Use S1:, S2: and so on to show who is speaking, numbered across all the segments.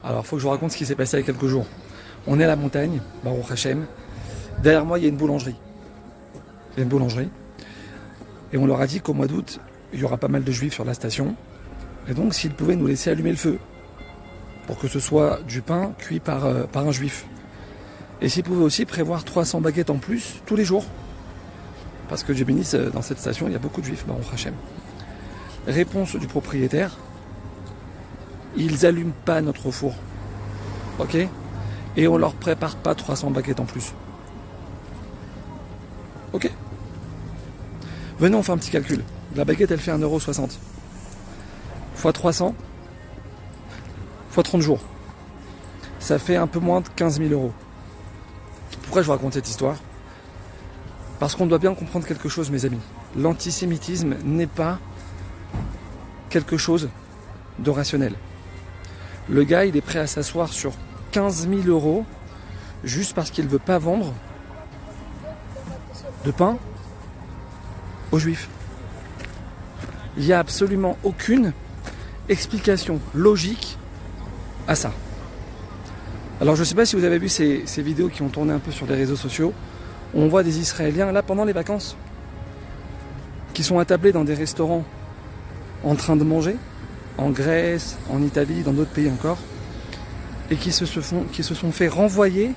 S1: Alors, il faut que je vous raconte ce qui s'est passé il y a quelques jours. On est à la montagne, Baruch Hashem. Derrière moi, il y a une boulangerie. Il y a une boulangerie. Et on leur a dit qu'au mois d'août, il y aura pas mal de juifs sur la station. Et donc, s'ils pouvaient nous laisser allumer le feu, pour que ce soit du pain cuit par un juif. Et s'ils pouvaient aussi prévoir 300 baguettes en plus tous les jours. Parce que Dieu bénisse, dans cette station, il y a beaucoup de juifs, Baruch Hashem. Réponse du propriétaire: ils allument pas notre four. Ok? Et on leur prépare pas 300 baguettes en plus. Ok? Venez, on fait un petit calcul. La baguette, elle fait 1,60 €. Fois 300, fois 30 jours. Ça fait un peu moins de 15 000 €. Pourquoi je vous raconte cette histoire? Parce qu'on doit bien comprendre quelque chose, mes amis. L'antisémitisme n'est pas quelque chose de rationnel. Le gars, il est prêt à s'asseoir sur 15 000 € juste parce qu'il ne veut pas vendre de pain aux juifs. Il n'y a absolument aucune explication logique à ça. Alors je ne sais pas si vous avez vu ces vidéos qui ont tourné un peu sur les réseaux sociaux. On voit des Israéliens, là, pendant les vacances, qui sont attablés dans des restaurants en train de manger, en Grèce, en Italie, dans d'autres pays encore, et qui se sont fait renvoyer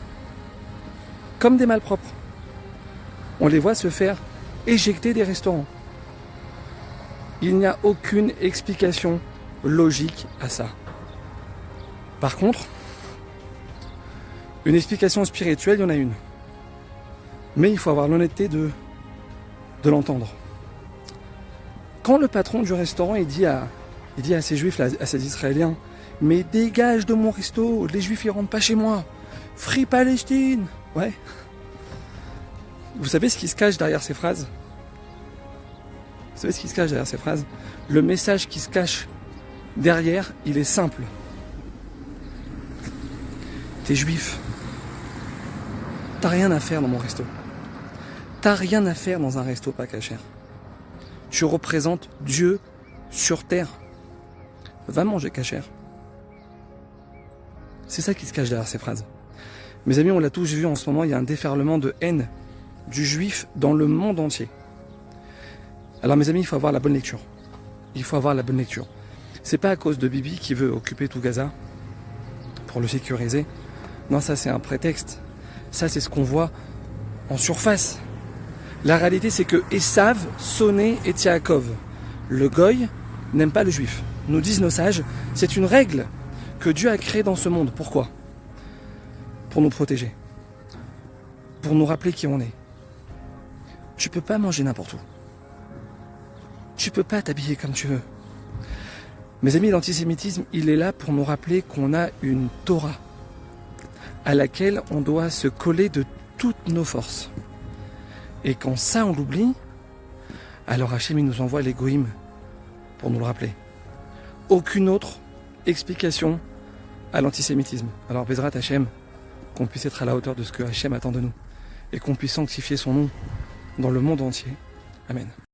S1: comme des malpropres. On les voit se faire éjecter des restaurants. Il n'y a aucune explication logique à ça. Par contre, une explication spirituelle, il y en a une. Mais il faut avoir l'honnêteté de l'entendre. Quand le patron du restaurant il dit à ces juifs, à ces Israéliens: mais dégage de mon resto, les juifs ils rentrent pas chez moi, Free Palestine. Ouais. Vous savez ce qui se cache derrière ces phrases? Vous savez ce qui se cache derrière ces phrases? Le message qui se cache derrière, il est simple. T'es juif. T'as rien à faire dans mon resto. T'as rien à faire dans un resto pas cachère. Tu représentes Dieu sur terre. Va manger cachère. C'est ça qui se cache derrière ces phrases. Mes amis, on l'a tous vu en ce moment, il y a un déferlement de haine du juif dans le monde entier. Alors mes amis, il faut avoir la bonne lecture. Il faut avoir la bonne lecture. C'est pas à cause de Bibi qui veut occuper tout Gaza pour le sécuriser. Non, ça c'est un prétexte. Ça c'est ce qu'on voit en surface. La réalité c'est que Esav sonnait et Yaakov. Le goy n'aime pas le juif. Nous disent nos sages, c'est une règle que Dieu a créée dans ce monde. Pourquoi? Pour nous protéger. Pour nous rappeler qui on est. Tu peux pas manger n'importe où. Tu peux pas t'habiller comme tu veux. Mes amis, l'antisémitisme, il est là pour nous rappeler qu'on a une Torah à laquelle on doit se coller de toutes nos forces. Et quand ça, on l'oublie, alors Hachem, il nous envoie les goïms pour nous le rappeler. Aucune autre explication à l'antisémitisme. Alors, Bezrat Hachem, qu'on puisse être à la hauteur de ce que Hachem attend de nous et qu'on puisse sanctifier son nom dans le monde entier. Amen.